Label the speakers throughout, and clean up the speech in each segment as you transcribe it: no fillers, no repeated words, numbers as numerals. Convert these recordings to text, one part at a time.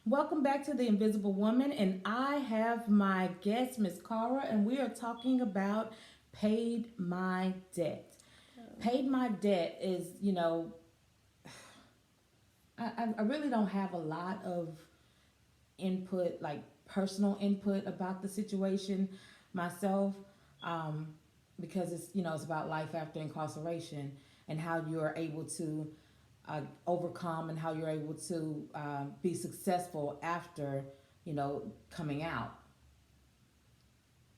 Speaker 1: Welcome back to The Invisible Woman, and I have my guest, Miss Cara, and we are talking about paid my debt. Paid my debt is, I really don't have a lot of input, like personal input about the situation myself, um, because it's about life after incarceration and how you are able to overcome and how you're able to be successful after coming out.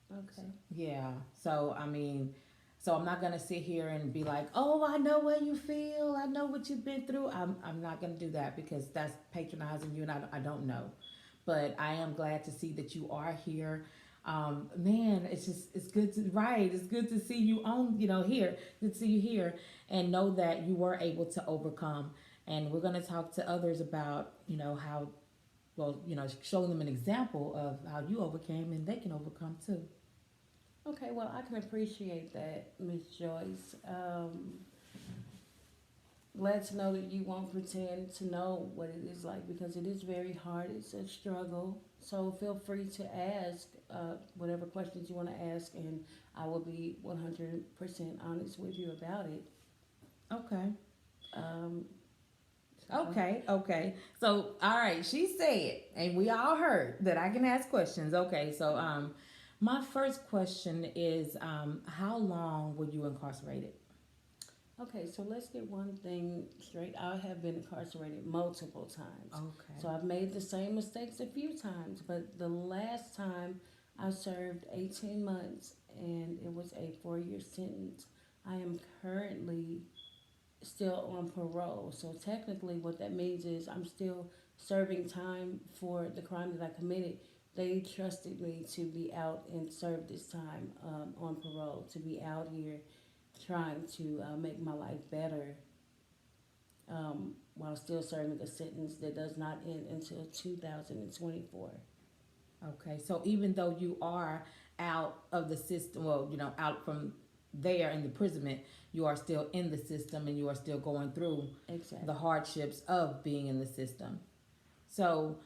Speaker 1: So,
Speaker 2: Okay.
Speaker 1: yeah. So I mean, so I'm not gonna sit here and be like, "Oh, I know what you feel. I know what you've been through." I'm not gonna do that because that's patronizing you, and I don't know. But I am glad to see that you are here. Man, it's good to right. It's good to see you on here. Good to see you here, and know that you were able to overcome. And we're gonna talk to others about how showing them an example of how you overcame and they can overcome too.
Speaker 2: Okay, well, I can appreciate that, Miss Joyce. Glad to know that you won't pretend to know what it is like because it is very hard. It's a struggle. So feel free to ask whatever questions you want to ask, and I will be 100% honest with you about it.
Speaker 1: Okay.
Speaker 2: Um, so go ahead.
Speaker 1: Okay. So, all right, she said, and we all heard that I can ask questions. Okay. So, my first question is, how long were you incarcerated?
Speaker 2: Okay, so let's get one thing straight. I have been incarcerated multiple times.
Speaker 1: Okay.
Speaker 2: So I've made the same mistakes a few times, but the last time I served 18 months and it was a 4 year sentence. I am currently still on parole. So technically, what that means is I'm still serving time for the crime that I committed. They trusted me to be out and serve this time on parole, to be out here trying to make my life better while still serving a sentence that does not end until 2024.
Speaker 1: Okay. So, even though you are out of the system, well, out from there in the imprisonment, you are still in the system and you are still going through the
Speaker 2: Exactly.
Speaker 1: hardships of being in the system. So,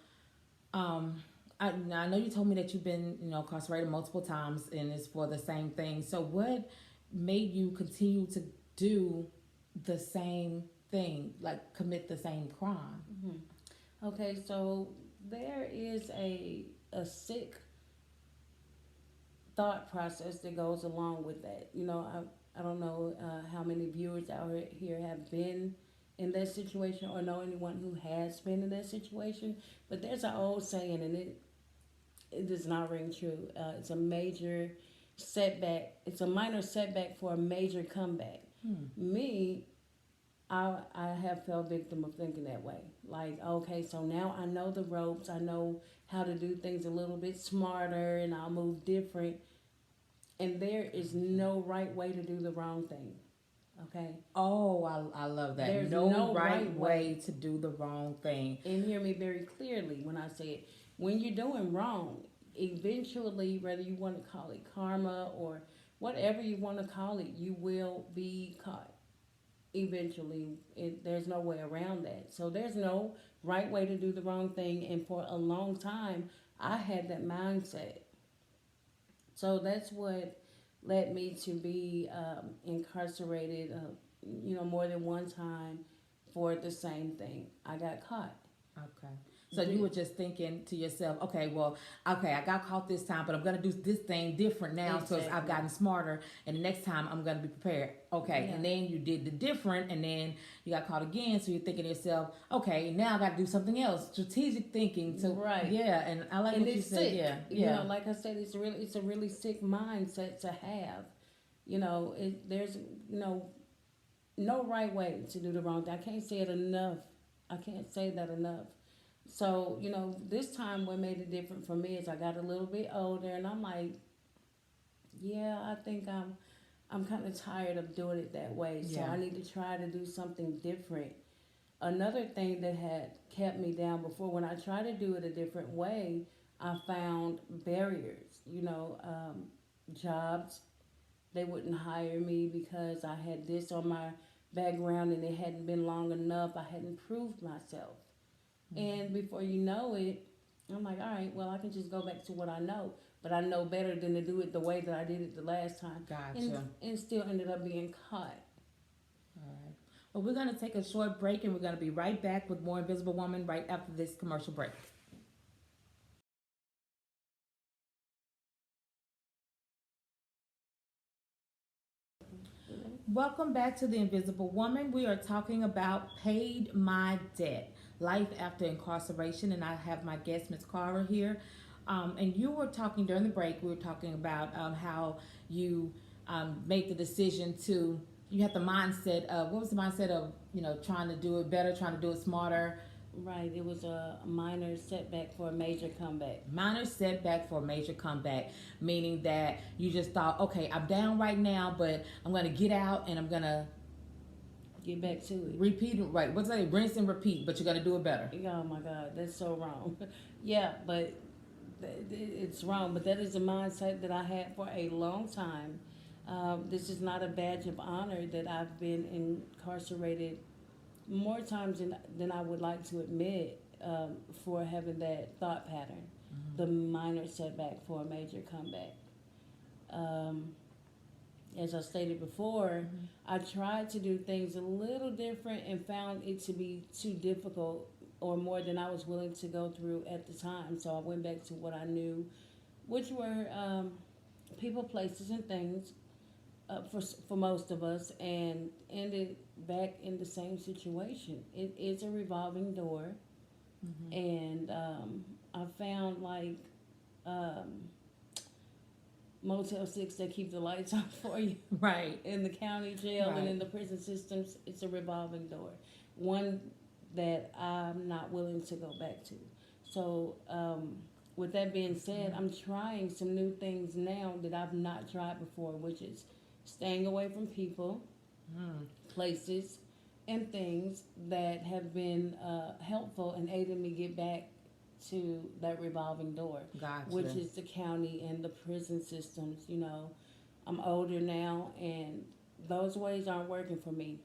Speaker 1: Um, I know you told me that you've been, incarcerated multiple times and it's for the same thing. So what made you continue to do the same thing, like commit the same crime?
Speaker 2: hmm Okay, so there is a sick thought process that goes along with that. I don't know how many viewers out here have been in that situation or know anyone who has been in that situation, but there's an old saying, and it does not ring true. It's a major setback. It's a minor setback for a major comeback.
Speaker 1: Hmm.
Speaker 2: Me, I have fell victim of thinking that way. Like, okay, so now I know the ropes. I know how to do things a little bit smarter, and I'll move different. And there is no right way to do the wrong thing. Okay,
Speaker 1: Oh, I love that.
Speaker 2: there's
Speaker 1: No
Speaker 2: no
Speaker 1: right
Speaker 2: right way.
Speaker 1: way to do the wrong thing.
Speaker 2: And hear me very clearly when I say it. When you're doing wrong, eventually, whether you want to call it karma or whatever you want to call it, you will be caught. Eventually, there's no way around that. So there's no right way to do the wrong thing. And for a long time, I had that mindset. So that's what led me to be incarcerated, more than one time for the same thing. I got caught.
Speaker 1: Okay. So you were just thinking to yourself, okay, well, okay, I got caught this time, but I'm gonna do this thing different now because I've
Speaker 2: Exactly.
Speaker 1: gotten smarter, and the next time I'm gonna be prepared. Okay,
Speaker 2: Yeah.
Speaker 1: and then you did the different, and then you got caught again. So you're thinking to yourself, okay, now I got to do something else. Strategic thinking. So
Speaker 2: Right.
Speaker 1: yeah, and I like
Speaker 2: And
Speaker 1: what you
Speaker 2: it's
Speaker 1: said.
Speaker 2: sick.
Speaker 1: Yeah, yeah.
Speaker 2: Like I said, it's a really sick mindset to have. There's no right way to do the wrong thing. I can't say it enough. I can't say that enough. So, this time what made it different for me is I got a little bit older and I'm like, yeah, I think I'm kind of tired of doing it that way. So
Speaker 1: Yeah.
Speaker 2: I need to try to do something different. Another thing that had kept me down before, when I tried to do it a different way, I found barriers. Jobs, they wouldn't hire me because I had this on my background and it hadn't been long enough. I hadn't proved myself. And before you know it, I'm like, all right, well, I can just go back to what I know. But I know better than to do it the way that I did it the last time.
Speaker 1: Gotcha.
Speaker 2: And still ended up being caught.
Speaker 1: All right. Well, we're going to take a short break and we're going to be right back with more Invisible Woman right after this commercial break. Welcome back to The Invisible Woman. We are talking about Paid My Debt, Life After Incarceration, and I have my guest, Ms. Carter, here. And you were talking during the break, we were talking about how you made the decision to, you had the mindset of, what was the mindset of, trying to do it better, trying to do it smarter?
Speaker 2: Right, it was a minor setback for a major comeback.
Speaker 1: Minor setback for a major comeback, meaning that you just thought, okay, I'm down right now, but I'm going to get out and I'm going to
Speaker 2: Get back to it.
Speaker 1: repeat it. Right. What's that? Rinse and repeat, but you're going to do it better.
Speaker 2: Oh my God, that's so wrong. Yeah, but it's wrong. But that is a mindset that I had for a long time. This is not a badge of honor that I've been incarcerated more times than I would like to admit, for having that thought pattern. The minor setback for a major comeback. As I stated before, I tried to do things a little different and found it to be too difficult or more than I was willing to go through at the time. So I went back to what I knew, which were people, places, and things, for most of us, and ended back in the same situation. It is a revolving door, and I found like Motel 6 that keep the lights on for you.
Speaker 1: Right.
Speaker 2: In the county jail
Speaker 1: Right.
Speaker 2: and in the prison systems, it's a revolving door. One that I'm not willing to go back to. So, with that being said, I'm trying some new things now that I've not tried before, which is staying away from people, places, and things that have been helpful and aided me get back to that revolving door,
Speaker 1: Gotcha.
Speaker 2: which is the county and the prison systems. I'm older now, and those ways aren't working for me.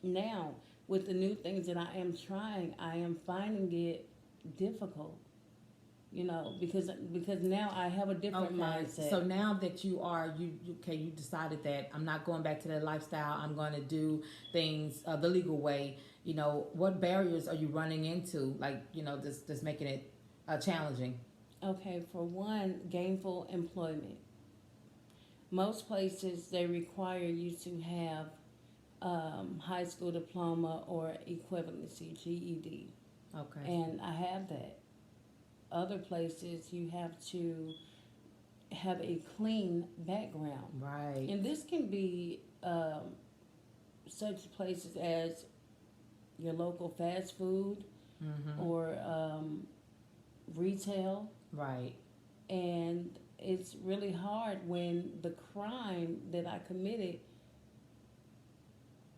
Speaker 2: Now, with the new things that I am trying, I am finding it difficult. Because now I have a different mindset.
Speaker 1: So now that you decided that I'm not going back to that lifestyle, I'm going to do things the legal way. What barriers are you running into? Like, this making it challenging.
Speaker 2: Okay, for one, gainful employment. Most places, they require you to have high school diploma or equivalency, GED.
Speaker 1: Okay.
Speaker 2: And I have that. Other places, you have to have a clean background.
Speaker 1: Right.
Speaker 2: And this can be such places as your local fast food or retail.
Speaker 1: Right.
Speaker 2: And it's really hard when the crime that I committed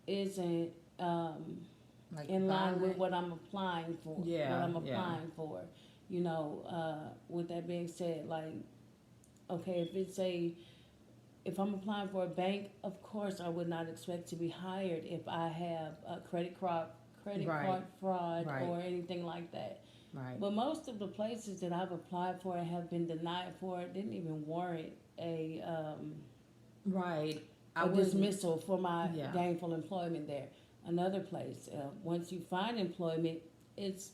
Speaker 2: isn't
Speaker 1: Like
Speaker 2: in line with
Speaker 1: violent?
Speaker 2: what I'm applying for.
Speaker 1: Yeah,
Speaker 2: What I'm
Speaker 1: yeah.
Speaker 2: applying for. With that being said, like, okay, if I'm applying for a bank, of course I would not expect to be hired if I have a credit card
Speaker 1: Right.
Speaker 2: fraud
Speaker 1: Right.
Speaker 2: or anything like that.
Speaker 1: Right.
Speaker 2: But most of the places that I've applied for and have been denied for didn't even warrant a
Speaker 1: Right.
Speaker 2: dismissal for my
Speaker 1: Yeah.
Speaker 2: gainful employment there. Another place, once you find employment, it's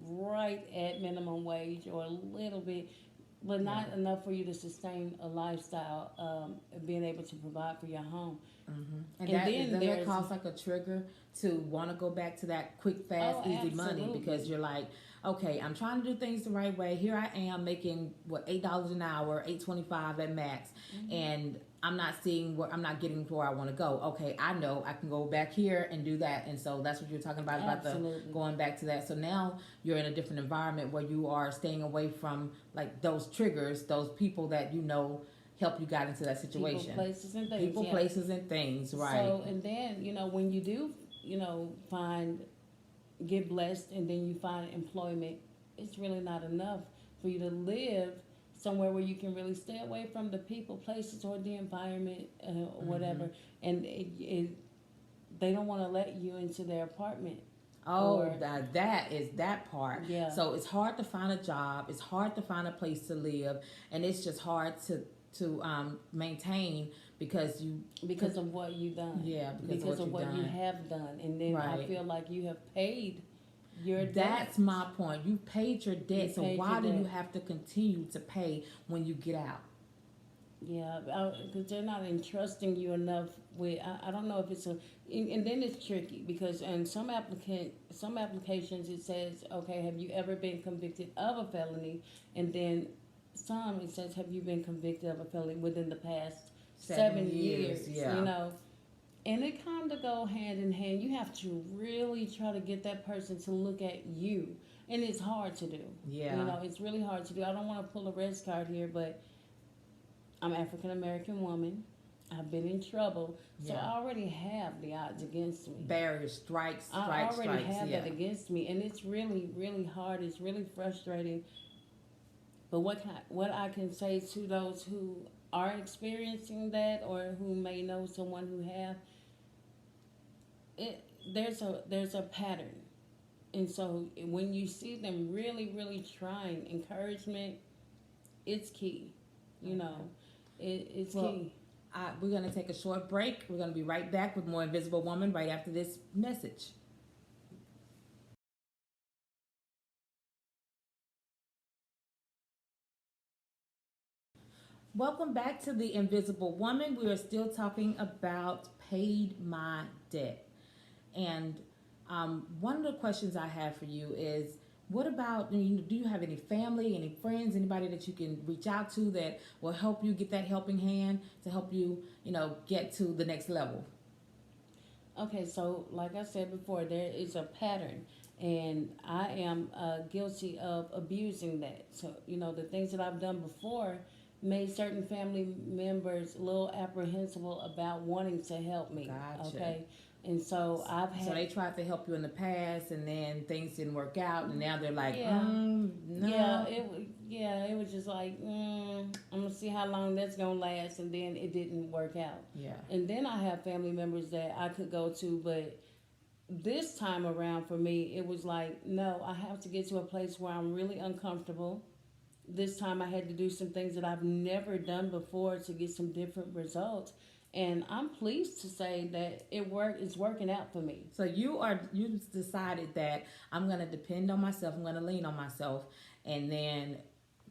Speaker 2: right at minimum wage or a little bit, but not enough for you to sustain a lifestyle, being able to provide for your home.
Speaker 1: And
Speaker 2: And
Speaker 1: that,
Speaker 2: then
Speaker 1: does that
Speaker 2: there's-
Speaker 1: cause like a trigger to want to go back to that quick, fast,
Speaker 2: Oh,
Speaker 1: easy money?
Speaker 2: absolutely.
Speaker 1: Because you're like, okay, I'm trying to do things the right way. Here I am making $8 an hour, $8.25 at max, and I'm not getting to where I want to go. Okay, I know I can go back here and do that, and so that's what you're talking about the
Speaker 2: Absolutely.
Speaker 1: going back to that. So now you're in a different environment where you are staying away from like those triggers, those people that help you got into that situation.
Speaker 2: People, places, and things.
Speaker 1: People,
Speaker 2: yeah.
Speaker 1: places, and things, right?
Speaker 2: So, and then, when you do, get blessed and then you find employment, it's really not enough for you to live somewhere where you can really stay away from the people, places, or the environment, or whatever. And they don't want to let you into their apartment
Speaker 1: Oh,
Speaker 2: or
Speaker 1: that is that part.
Speaker 2: yeah,
Speaker 1: So it's hard to find a job. It's hard to find a place to live, and it's just hard to maintain because you
Speaker 2: because of what you done,
Speaker 1: yeah
Speaker 2: because of
Speaker 1: you've
Speaker 2: what you
Speaker 1: done.
Speaker 2: have done, and then I
Speaker 1: Right.
Speaker 2: feel like you have paid your debt.
Speaker 1: That's my point. You paid your debt,
Speaker 2: You
Speaker 1: so
Speaker 2: paid
Speaker 1: why
Speaker 2: your
Speaker 1: do you
Speaker 2: debt.
Speaker 1: have to continue to pay when you get out?
Speaker 2: Yeah, because they're not entrusting you enough with. I don't know if it's a, and then it's tricky because in some applications it says, okay, have you ever been convicted of a felony, and then some it says, have you been convicted of a felony within the past 7 years?
Speaker 1: Yeah.
Speaker 2: You know, and it kind of go hand in hand. You have to really try to get that person to look at you, and it's hard to do.
Speaker 1: Yeah.
Speaker 2: You know, it's really hard to do. I don't want to pull a red card here, but I'm African American woman. I've been in trouble, so
Speaker 1: Yeah.
Speaker 2: I already have the odds against me.
Speaker 1: Barriers, strikes,
Speaker 2: I already
Speaker 1: strikes.
Speaker 2: have
Speaker 1: Yeah.
Speaker 2: that against me, and it's really, really hard. It's really frustrating. But what I can say to those who are experiencing that, or who may know someone who have it, there's a pattern, and so when you see them really, really trying, encouragement, it's key. You know, it's
Speaker 1: Well,
Speaker 2: key.
Speaker 1: We're going to take a short break. We're going to be right back with more Invisible Woman right after this message. Welcome back to the Invisible Woman. We are still talking about paid my debt. And one of the questions I have for you is, what about, do you have any family, any friends, anybody that you can reach out to that will help you get that helping hand to help you, get to the next level?
Speaker 2: Okay, so like I said before, there is a pattern, and I am guilty of abusing that. So, the things that I've done before made certain family members a little apprehensible about wanting to help me.
Speaker 1: Gotcha.
Speaker 2: Okay, and so I've had.
Speaker 1: So they tried to help you in the past, and then things didn't work out, and now they're like,
Speaker 2: Yeah.
Speaker 1: no.
Speaker 2: It was just like, I'm gonna see how long that's gonna last, and then it didn't work out.
Speaker 1: Yeah.
Speaker 2: And then I have family members that I could go to, but this time around for me, it was like, no, I have to get to a place where I'm really uncomfortable. This time I had to do some things that I've never done before to get some different results. And I'm pleased to say that it's working out for me.
Speaker 1: So you decided that I'm going to depend on myself, I'm going to lean on myself, and then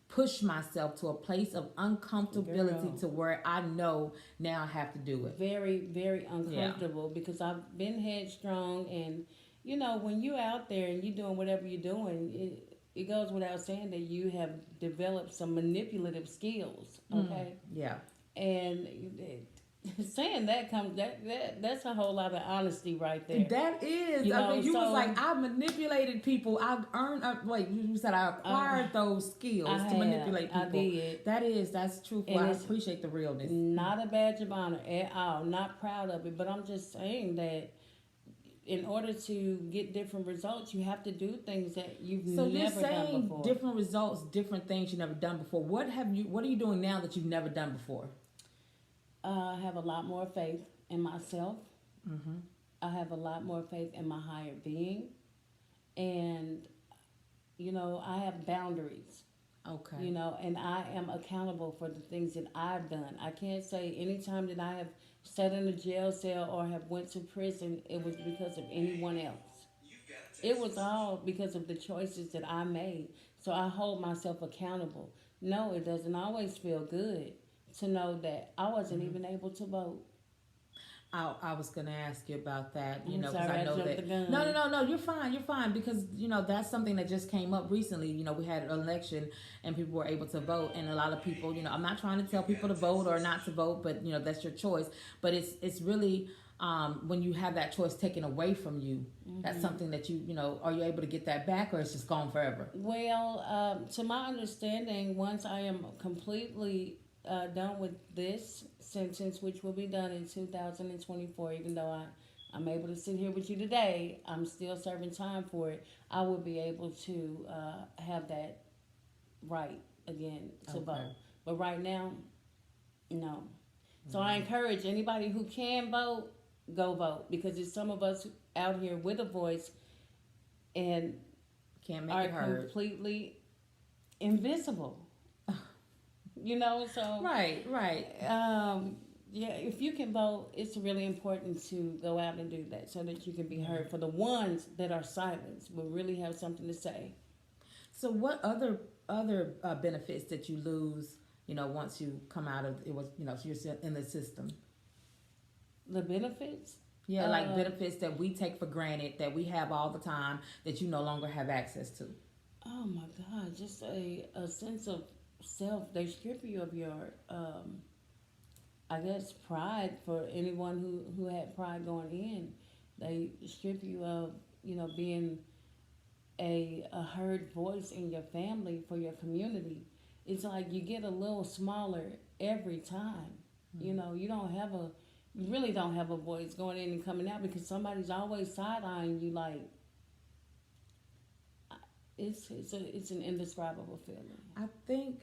Speaker 1: push myself to a place of uncomfortability.
Speaker 2: Girl.
Speaker 1: To where I know now I have to do it.
Speaker 2: Very, very uncomfortable because I've been headstrong, and when you're out there and you're doing whatever you're doing, it goes without saying that you have developed some manipulative skills. Okay.
Speaker 1: Yeah.
Speaker 2: And saying that that's a whole lot of honesty right there.
Speaker 1: That is. You was like, I manipulated people. I earned. You said I acquired those skills to manipulate people.
Speaker 2: I did.
Speaker 1: That's truthful.
Speaker 2: And
Speaker 1: I
Speaker 2: it's
Speaker 1: appreciate the realness.
Speaker 2: Not a badge of honor at all. Not proud of it. But I'm just saying that in order to get different results, you have to do things that you've
Speaker 1: So you're
Speaker 2: never done
Speaker 1: saying
Speaker 2: before.
Speaker 1: different results, different things you've never done before. What are you doing now that you've never done before?
Speaker 2: I have a lot more faith in myself.
Speaker 1: Mm-hmm.
Speaker 2: I have a lot more faith in my higher being. And, I have boundaries.
Speaker 1: Okay.
Speaker 2: And I am accountable for the things that I've done. I can't say any time that I have sat in a jail cell or have went to prison, it was because of anyone else. It was all because of the choices that I made. So I hold myself accountable. No, it doesn't always feel good to know that I wasn't even able to vote.
Speaker 1: I was going to ask you about that,
Speaker 2: I'm
Speaker 1: because
Speaker 2: sorry,
Speaker 1: I know
Speaker 2: jumped
Speaker 1: that.
Speaker 2: the gun.
Speaker 1: No, you're fine, because that's something that just came up recently. We had an election and people were able to vote, and a lot of people, I'm not trying to tell people to vote or not to vote, but that's your choice. But it's really when you have that choice taken away from you, that's something that are you able to get that back, or it's just gone forever?
Speaker 2: Well, to my understanding, once I am completely done with this sentence, which will be done in 2024, even though I'm able to sit here with you today, I'm still serving time for it. I will be able to have that right again to vote. But right now, no. So I encourage anybody who can vote, go vote, because there's some of us out here with a voice and
Speaker 1: Can't make
Speaker 2: are
Speaker 1: it heard.
Speaker 2: completely invisible. You know, so
Speaker 1: Right, right.
Speaker 2: yeah, if you can vote, it's really important to go out and do that so that you can be heard. For the ones that are silenced, will really have something to say.
Speaker 1: So, what other benefits that you lose? You know, once you come out of it was, you know, so you're still in the system.
Speaker 2: The benefits.
Speaker 1: Yeah, like
Speaker 2: Um,
Speaker 1: benefits that we take for granted that we have all the time that you no longer have access to.
Speaker 2: oh my God, just a sense of self. They strip you of your, I guess, pride. For anyone who had pride going in, they strip you of, being a heard voice in your family, for your community. It's like you get a little smaller every time. You don't have a, you really don't have a voice going in and coming out, because somebody's always side eyeing you. Like, it's an indescribable feeling.
Speaker 1: I think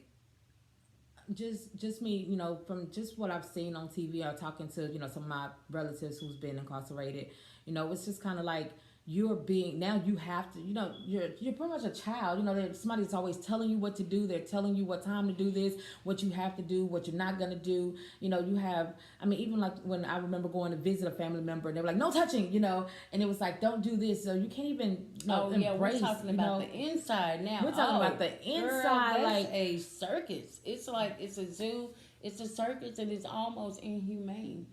Speaker 1: just me, you know, from just what I've seen on TV or talking to, you know, some of my relatives who's been incarcerated, you know, it's just kind of like you're being now you have to, you know, you're pretty much a child. You know, there's somebody that's always telling you what to do. They're telling you what time to do this, what you have to do, what you're not gonna do. You know, you have. I mean, even like when I remember going to visit a family member, and they were like, "No touching," you know, and it was like, "Don't do this." So you can't even, you know,
Speaker 2: Oh yeah,
Speaker 1: embrace.
Speaker 2: we're talking
Speaker 1: you
Speaker 2: about
Speaker 1: know,
Speaker 2: the inside now.
Speaker 1: we're talking
Speaker 2: Oh,
Speaker 1: about the
Speaker 2: girl,
Speaker 1: inside,
Speaker 2: that's
Speaker 1: like
Speaker 2: a circus. It's like it's a zoo. It's a circus, and it's almost inhumane.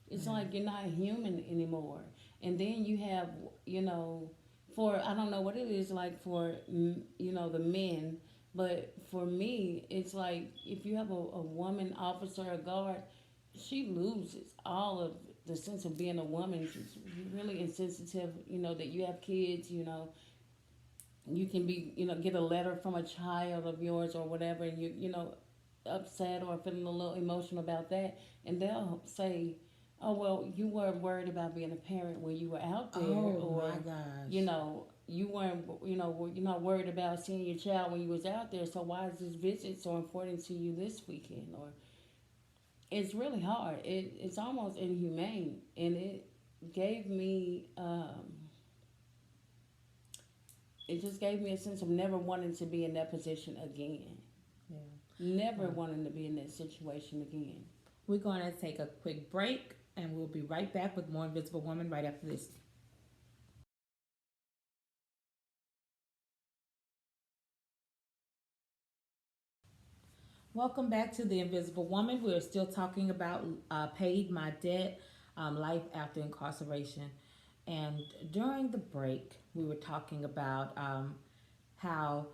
Speaker 2: It's like you're not human anymore. And then you have, you know, for I don't know what it is like for the men, but for me, it's like if you have a woman officer or guard, she loses all of the sense of being a woman. She's really insensitive. You know that you have kids. You know you can be, get a letter from a child of yours or whatever, and you upset or feeling a little emotional about that, and they'll say, "Oh well, you weren't worried about being a parent when you were out there,
Speaker 1: oh
Speaker 2: or
Speaker 1: my gosh.
Speaker 2: you weren't, you're not worried about seeing your child when you was out there. So why is this visit so important to you this weekend?" Or it's really hard. It's almost inhumane, and gave me. It just gave me a sense of never wanting to be in that position again.
Speaker 1: Yeah.
Speaker 2: Never
Speaker 1: Well,
Speaker 2: wanting to be in that situation again.
Speaker 1: we're going to take a quick break and we'll be right back with more Invisible Woman right after this. Welcome back to The Invisible Woman. We're still talking about Paid My Debt, life after incarceration. And during the break, we were talking about how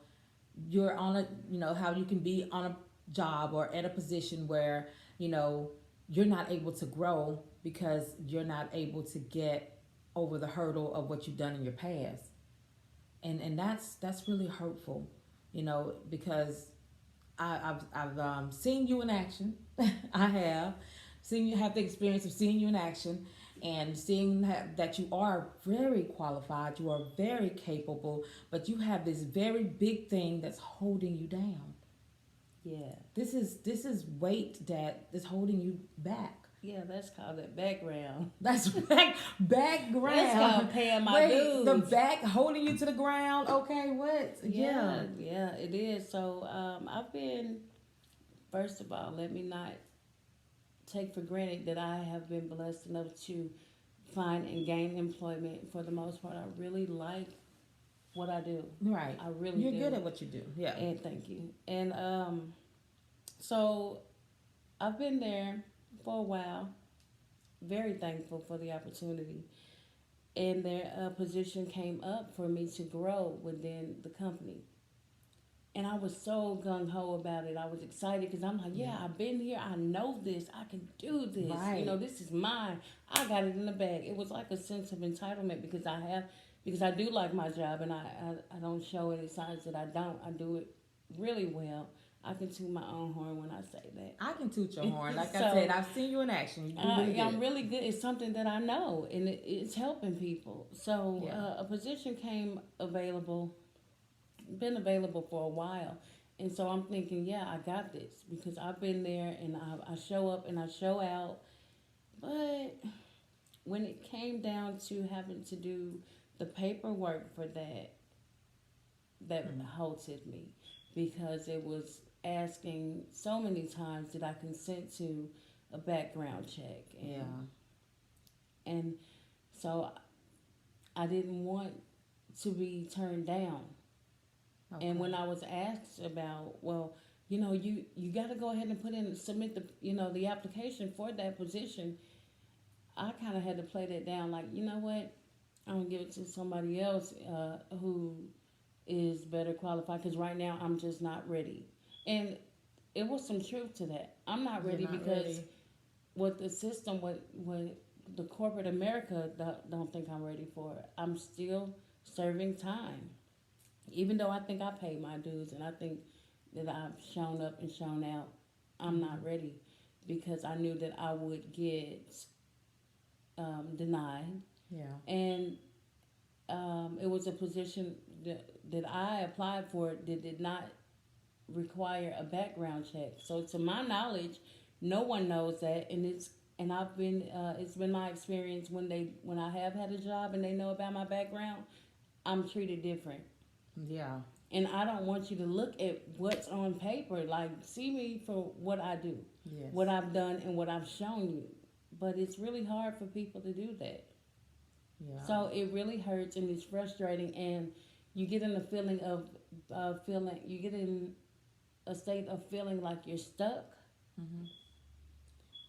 Speaker 1: you're on a, you know, how you can be on a job or at a position where, you know, you're not able to grow because you're not able to get over the hurdle of what you've done in your past. And that's really hurtful, you know, because I've seen you in action. I have seen you have the experience of seeing you in action and seeing that you are very qualified, you are very capable, but you have this very big thing that's holding you down.
Speaker 2: Yeah.
Speaker 1: This is weight that is holding you back.
Speaker 2: Yeah, that's called that background.
Speaker 1: That's background.
Speaker 2: That's called paying my
Speaker 1: Wait, the
Speaker 2: dues.
Speaker 1: back holding you to the ground. Okay, what?
Speaker 2: Yeah, yeah, it is. So I've been, first of all, let me not take for granted that I have been blessed enough to find and gain employment. For the most part, I really like what I do.
Speaker 1: Right.
Speaker 2: I really
Speaker 1: You're
Speaker 2: do.
Speaker 1: good at what you do. Yeah.
Speaker 2: And thank you. And so I've been there for a while. Very thankful for the opportunity. And their position came up for me to grow within the company. And I was so gung ho about it. I was excited because I'm like, yeah, I've been here. I know this. I can do this.
Speaker 1: Right.
Speaker 2: This is mine. I got it in the bag. It was like a sense of entitlement because I do like my job, and I don't show any signs that I don't. I do it really well. I can toot my own horn when I say that.
Speaker 1: I can toot your horn. Like I
Speaker 2: So,
Speaker 1: said, I've seen you in action. You do really
Speaker 2: I'm
Speaker 1: good.
Speaker 2: really good. It's something that I know, and it's helping people. So
Speaker 1: Yeah.
Speaker 2: a position came available, been available for a while, and so I'm thinking, yeah, I got this because I've been there, and I show up and I show out. But when it came down to having to do the paperwork for that halted me, because it was asking so many times did I consent to a background check, and so I didn't want to be turned down.
Speaker 1: Okay.
Speaker 2: And when I was asked about, well, you got to go ahead and submit the application for that position, I kind of had to play that down. Like, you know what? I'm gonna give it to somebody else who is better qualified. Because right now I'm just not ready. And it was some truth to that. I'm not ready because what the system, what the corporate America don't think I'm ready for. I'm still serving time, even though I think I paid my dues and I think that I've shown up and shown out. I'm not ready because I knew that I would get denied.
Speaker 1: Yeah.
Speaker 2: And it was a position that I applied for that did not require a background check. So to my knowledge, no one knows that, and I've been it's been my experience when I have had a job and they know about my background, I'm treated different.
Speaker 1: Yeah.
Speaker 2: And I don't want you to look at what's on paper. Like, see me for what I do, what I've done, and what I've shown you. But it's really hard for people to do that.
Speaker 1: Yeah.
Speaker 2: So it really hurts and it's frustrating, and you get in a feeling of you get in a state of feeling like you're stuck.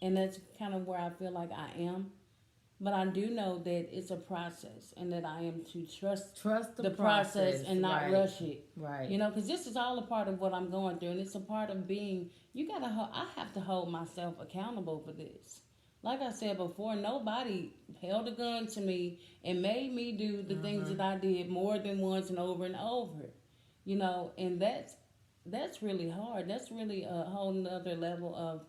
Speaker 2: And that's kind of where I feel like I am. But I do know that it's a process, and that I am to trust
Speaker 1: the
Speaker 2: process and not rush it.
Speaker 1: Right.
Speaker 2: Because this is all a part of what I'm going through, and it's a part of being. I have to hold myself accountable for this. Like I said before, nobody held a gun to me and made me do the things that I did more than once and over, and that's really hard. That's really a whole nother level of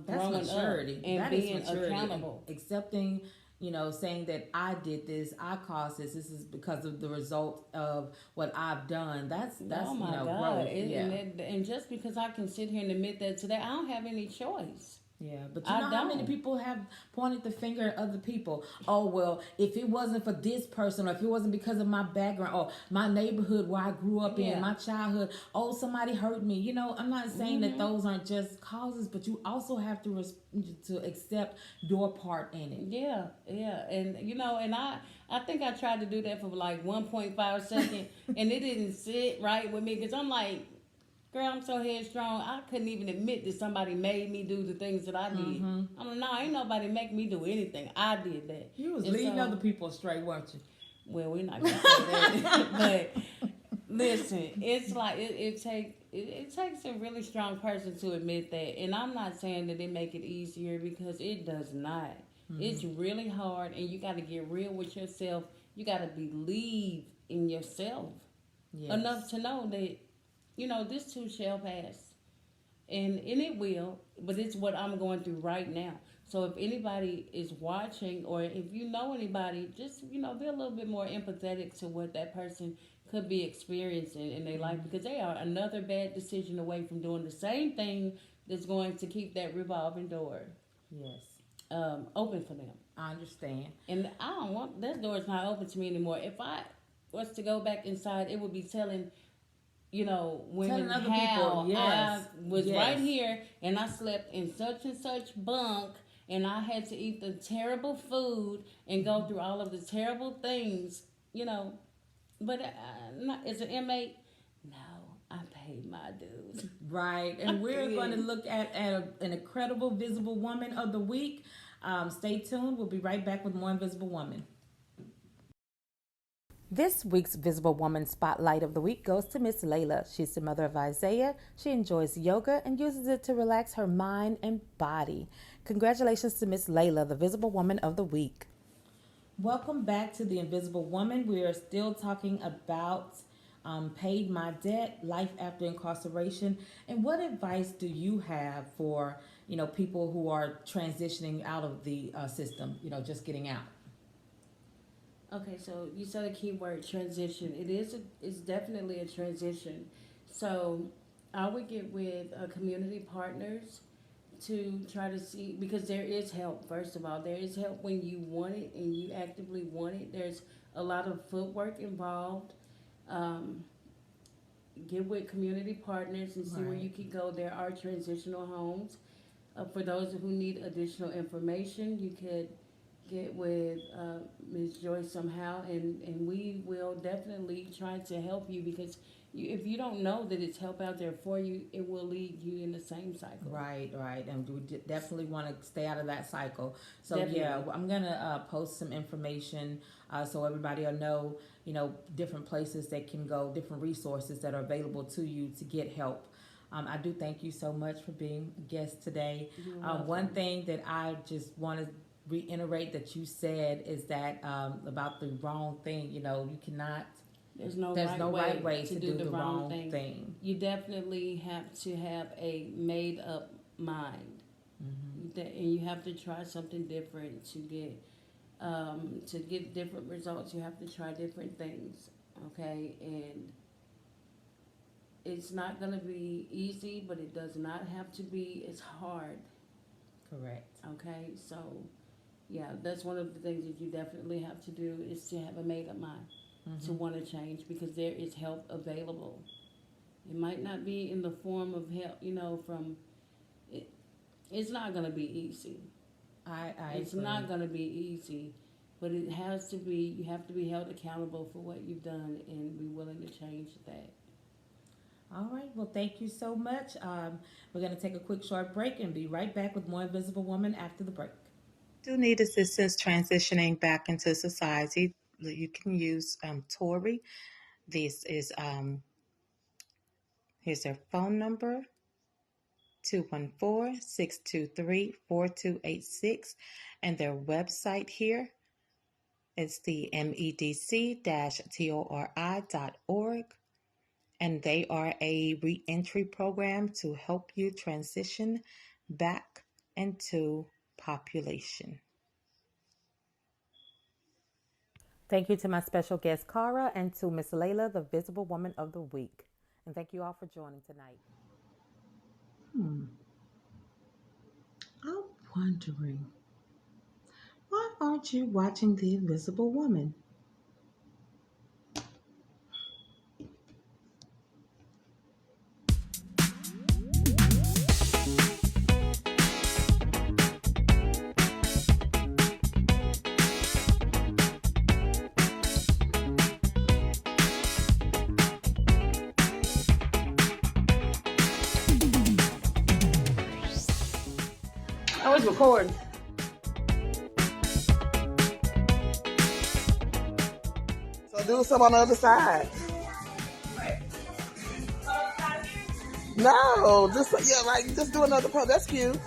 Speaker 1: That's
Speaker 2: growing
Speaker 1: maturity.
Speaker 2: up and
Speaker 1: That
Speaker 2: being
Speaker 1: is maturity.
Speaker 2: accountable.
Speaker 1: And accepting, saying that I did this, I caused this. This is because of the result of what I've done. That's
Speaker 2: oh my God.
Speaker 1: growth.
Speaker 2: And just because I can sit here and admit that today, I don't have any choice.
Speaker 1: Yeah, but you know how many people have pointed the finger at other people? Oh, well, if it wasn't for this person, or if it wasn't because of my background, or my neighborhood where I grew up in, my childhood, oh, somebody hurt me. I'm not saying that those aren't just causes, but you also have to accept your part in it.
Speaker 2: Yeah. And, and I think I tried to do that for like 1.5 seconds, and it didn't sit right with me, because I'm like, girl, I'm so headstrong, I couldn't even admit that somebody made me do the things that I did. I'm like, no, ain't nobody make me do anything. I did that.
Speaker 1: You was leading other people astray, weren't you?
Speaker 2: Well, we're not going to say that. But listen, it's like it takes a really strong person to admit that. And I'm not saying that it make it easier, because it does not. It's really hard, and you got to get real with yourself. You got to believe in yourself enough to know that, this too shall pass. And it will, but it's what I'm going through right now. So if anybody is watching, or if you know anybody, just, be a little bit more empathetic to what that person could be experiencing in their life, because they are another bad decision away from doing the same thing that's going to keep that revolving door open for them.
Speaker 1: I understand.
Speaker 2: And I don't want, that door is not open to me anymore. If I was to go back inside, it would be telling women how I was right here and I slept in such and such bunk, and I had to eat the terrible food and go through all of the terrible things, But as an inmate, no, I paid my dues.
Speaker 1: Right, and we're going to look at an incredible Visible Woman of the Week. Stay tuned. We'll be right back with more Invisible Woman. This week's Visible Woman Spotlight of the Week goes to Miss Layla. She's the mother of Isaiah. She enjoys yoga and uses it to relax her mind and body. Congratulations to Miss Layla, the Visible Woman of the Week. Welcome back to the Invisible Woman. We are still talking about paid my debt, life after incarceration, and what advice do you have for people who are transitioning out of the system, just getting out?
Speaker 2: Okay, so you said a key word, transition. It's definitely a transition. So I would get with community partners to try to see, because there is help. First of all, there is help when you want it and you actively want it. There's a lot of footwork involved. Um, get with community partners and see where
Speaker 1: Right.
Speaker 2: you can go. There are transitional homes. For those who need additional information, you could get with Ms. Joyce somehow, and we will definitely try to help you, because if you don't know that it's help out there for you, it will lead you in the same cycle.
Speaker 1: Right, right, and we definitely want to stay out of that cycle. So
Speaker 2: Definitely.
Speaker 1: yeah, I'm gonna post some information so everybody will know, different places they can go, different resources that are available to you to get help. I do thank you so much for being a guest today.
Speaker 2: You're
Speaker 1: One
Speaker 2: welcome.
Speaker 1: thing that I just want to reiterate that you said is that about the wrong thing. You cannot.
Speaker 2: There's no
Speaker 1: There's
Speaker 2: right
Speaker 1: no
Speaker 2: way
Speaker 1: right way
Speaker 2: to
Speaker 1: to
Speaker 2: do
Speaker 1: do
Speaker 2: the
Speaker 1: the
Speaker 2: wrong
Speaker 1: wrong thing.
Speaker 2: You definitely have to have a made up mind. And you have to try something different to get different results. You have to try different things, okay? And it's not going to be easy, but it does not have to be as hard,
Speaker 1: Correct.
Speaker 2: okay? So yeah, that's one of the things that you definitely have to do, is to have a made up mind to want to change, because there is help available. It might not be in the form of help, from it. It's not going to be easy.
Speaker 1: I
Speaker 2: It's
Speaker 1: agree.
Speaker 2: not going to be easy, but it has to be. You have to be held accountable for what you've done and be willing to change that.
Speaker 1: All right. Well, thank you so much. We're going to take a quick short break and be right back with more Invisible Woman after the break. Do need assistance transitioning back into society? You can use Tori. This is here's their phone number: 214-623-4286, and their website here is the medc-tori.org. And they are a reentry program to help you transition back into population. Thank you to my special guest, Cara, and to Miss Layla, the Visible Woman of the Week. And thank you all for joining tonight. I'm wondering, why aren't you watching The Invisible Woman?
Speaker 2: Oh, it's recording.
Speaker 3: So do some on the other side. No, just do another pose. That's cute.